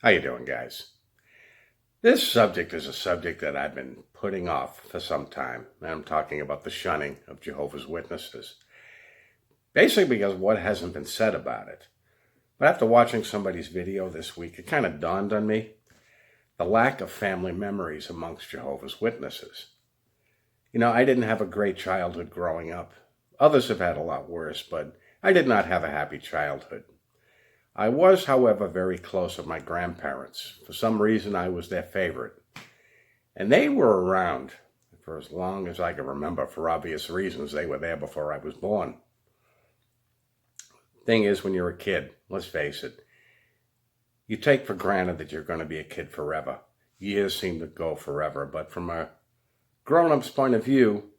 How you doing, guys? This subject is a subject that I've been putting off for some time. And I'm talking about the shunning of Jehovah's Witnesses. Basically because what hasn't been said about it. But after watching somebody's video this week, it kind of dawned on me the lack of family memories amongst Jehovah's Witnesses. I didn't have a great childhood growing up. Others have had a lot worse, but I did not have a happy childhood. I was, however, very close with my grandparents. For some reason, I was their favorite. And they were around for as long as I can remember, for obvious reasons. They were there before I was born. Thing is, when you're a kid, let's face it, you take for granted that you're going to be a kid forever. Years seem to go forever, but from a grown-up's point of view,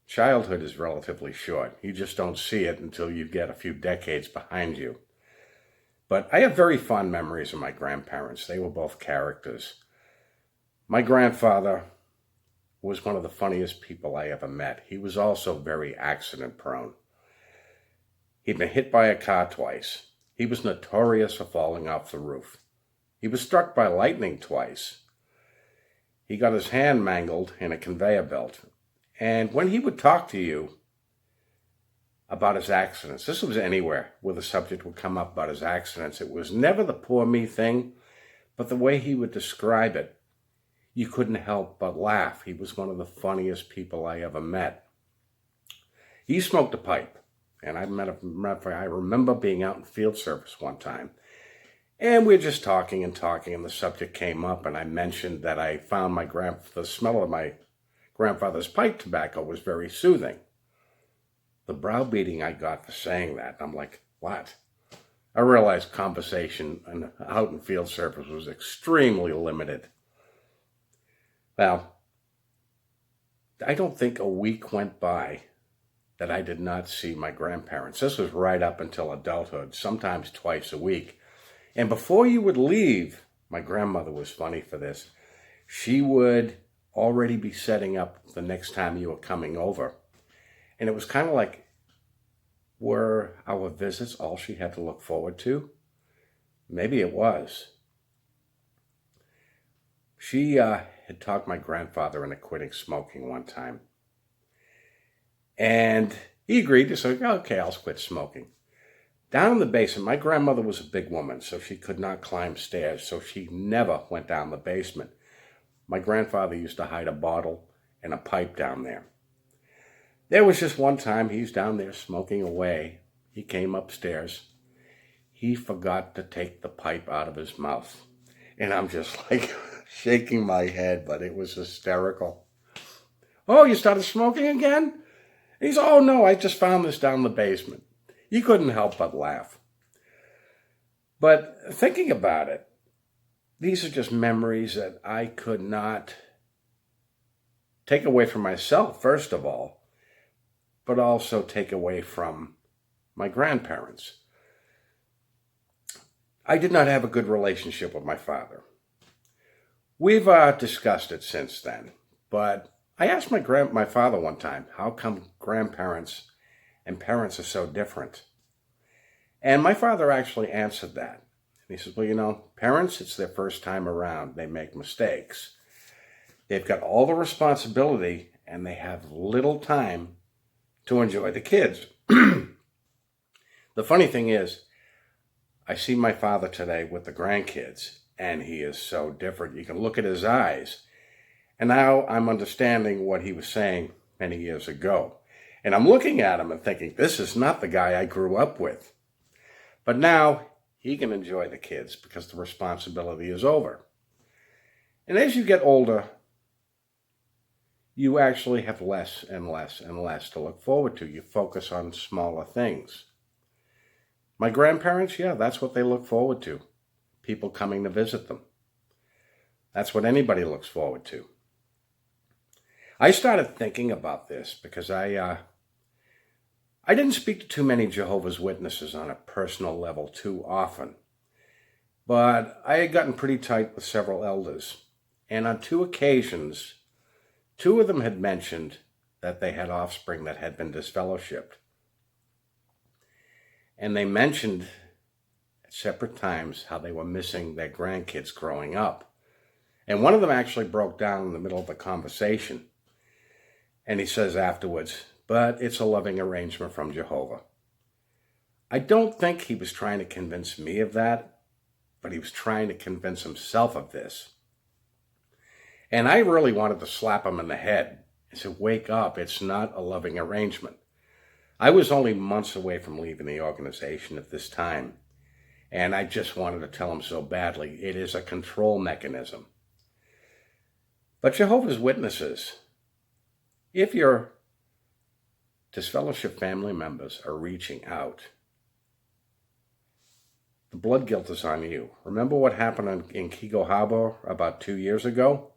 childhood is relatively short. You just don't see it until you get a few decades behind you. But I have very fond memories of my grandparents. They were both characters. My grandfather was one of the funniest people I ever met. He was also very accident prone. He'd been hit by a car twice. He was notorious for falling off the roof. He was struck by lightning twice. He got his hand mangled in a conveyor belt. And when he would talk to you about his accidents, this was anywhere where the subject would come up about his accidents, it was never the poor me thing, but the way he would describe it, you couldn't help but laugh. He was one of the funniest people I ever met. He smoked a pipe, and I remember being out in field service one time, and we were just talking, and the subject came up, and I mentioned that I found the smell of my grandfather's pipe tobacco was very soothing. The browbeating I got for saying that, I'm like, what? I realized conversation out in field service was extremely limited. Well, I don't think a week went by that I did not see my grandparents. This was right up until adulthood, sometimes twice a week. And before you would leave, my grandmother was funny for this, she would already be setting up the next time you were coming over. And it was kind of like, were our visits all she had to look forward to? Maybe it was. She had talked my grandfather into quitting smoking one time. And he agreed to say, okay, I'll quit smoking. Down in the basement, my grandmother was a big woman, so she could not climb stairs, so she never went down the basement. My grandfather used to hide a bottle and a pipe down there. There was just one time he's down there smoking away. He came upstairs. He forgot to take the pipe out of his mouth. And I'm just like shaking my head, but it was hysterical. Oh, you started smoking again? He's, oh no, I just found this down the basement. You couldn't help but laugh. But thinking about it, these are just memories that I could not take away from myself, first of all, but also take away from my grandparents. I did not have a good relationship with my father. We've discussed it since then, but I asked my father one time, how come grandparents and parents are so different? And my father actually answered that. And he says, well, parents, it's their first time around. They make mistakes. They've got all the responsibility and they have little time to enjoy the kids. The funny thing is, I see my father today with the grandkids, and he is so different. You can look at his eyes. And now I'm understanding what he was saying many years ago. And I'm looking at him and thinking, this is not the guy I grew up with. But now he can enjoy the kids because the responsibility is over. And as you get older, you actually have less and less and less to look forward to. You focus on smaller things. My grandparents, yeah, that's what they look forward to. People coming to visit them. That's what anybody looks forward to. I started thinking about this because I didn't speak to too many Jehovah's Witnesses on a personal level too often. But I had gotten pretty tight with several elders. And on 2 occasions, 2 of them had mentioned that they had offspring that had been disfellowshipped. And they mentioned at separate times how they were missing their grandkids growing up. And one of them actually broke down in the middle of a conversation. And he says afterwards, but it's a loving arrangement from Jehovah. I don't think he was trying to convince me of that, but he was trying to convince himself of this. And I really wanted to slap him in the head and say, wake up, it's not a loving arrangement. I was only months away from leaving the organization at this time, and I just wanted to tell him so badly, it is a control mechanism. But Jehovah's Witnesses, if your disfellowship family members are reaching out, the blood guilt is on you. Remember what happened in Kigo Harbor about 2 years ago?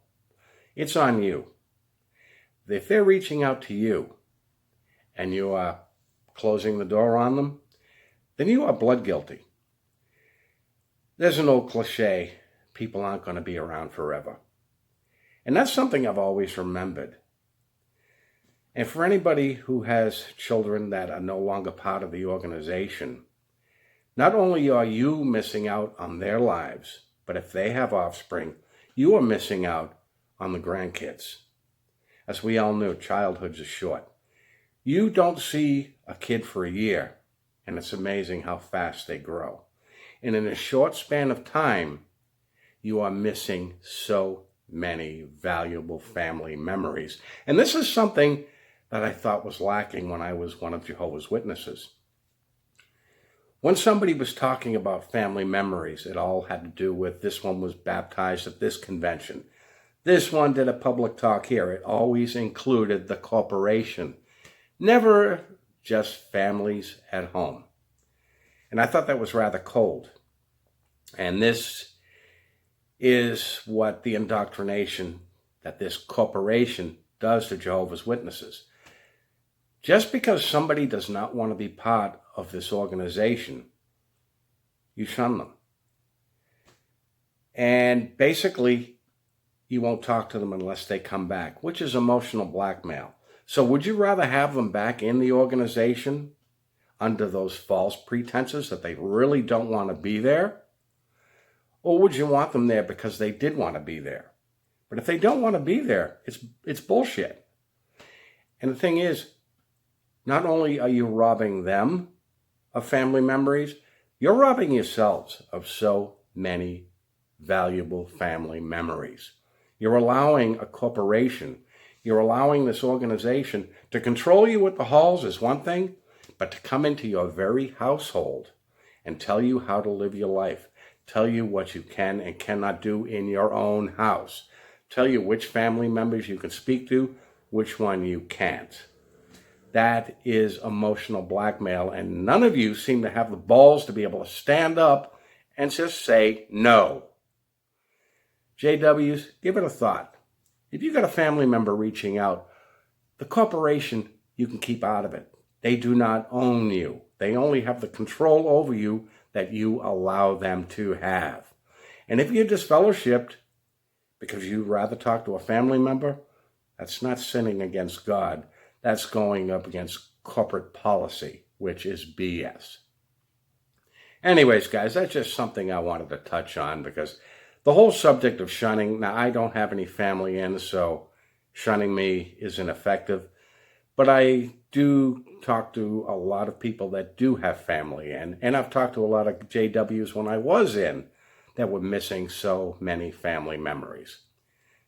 It's on you. If they're reaching out to you and you are closing the door on them, then you are blood guilty. There's an old cliche, people aren't going to be around forever. And that's something I've always remembered. And for anybody who has children that are no longer part of the organization, not only are you missing out on their lives, but if they have offspring, you are missing out on the grandkids. As we all know, childhood is short. You don't see a kid for a year, and it's amazing how fast they grow. And in a short span of time, you are missing so many valuable family memories. And this is something that I thought was lacking when I was one of Jehovah's Witnesses. When somebody was talking about family memories, it all had to do with this one was baptized at this convention. This one did a public talk here. It always included the corporation, never just families at home. And I thought that was rather cold. And this is what the indoctrination that this corporation does to Jehovah's Witnesses. Just because somebody does not want to be part of this organization, you shun them. And basically, you won't talk to them unless they come back, which is emotional blackmail. So would you rather have them back in the organization under those false pretenses that they really don't want to be there? Or would you want them there because they did want to be there? But if they don't want to be there, it's bullshit. And the thing is, not only are you robbing them of family memories, you're robbing yourselves of so many valuable family memories. You're allowing a corporation, you're allowing this organization to control you at the halls is one thing, but to come into your very household and tell you how to live your life, tell you what you can and cannot do in your own house, tell you which family members you can speak to, which one you can't. That is emotional blackmail, and none of you seem to have the balls to be able to stand up and just say no. JWs, give it a thought. If you got a family member reaching out, the corporation, you can keep out of it. They do not own you. They only have the control over you that you allow them to have. And if you're disfellowshipped because you'd rather talk to a family member, that's not sinning against God. That's going up against corporate policy, which is BS. Anyways, guys, that's just something I wanted to touch on because the whole subject of shunning, now I don't have any family in, so shunning me is ineffective. But I do talk to a lot of people that do have family in, and I've talked to a lot of JWs when I was in that were missing so many family memories.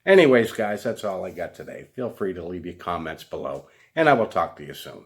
Anyways, guys, that's all I got today. Feel free to leave your comments below, and I will talk to you soon.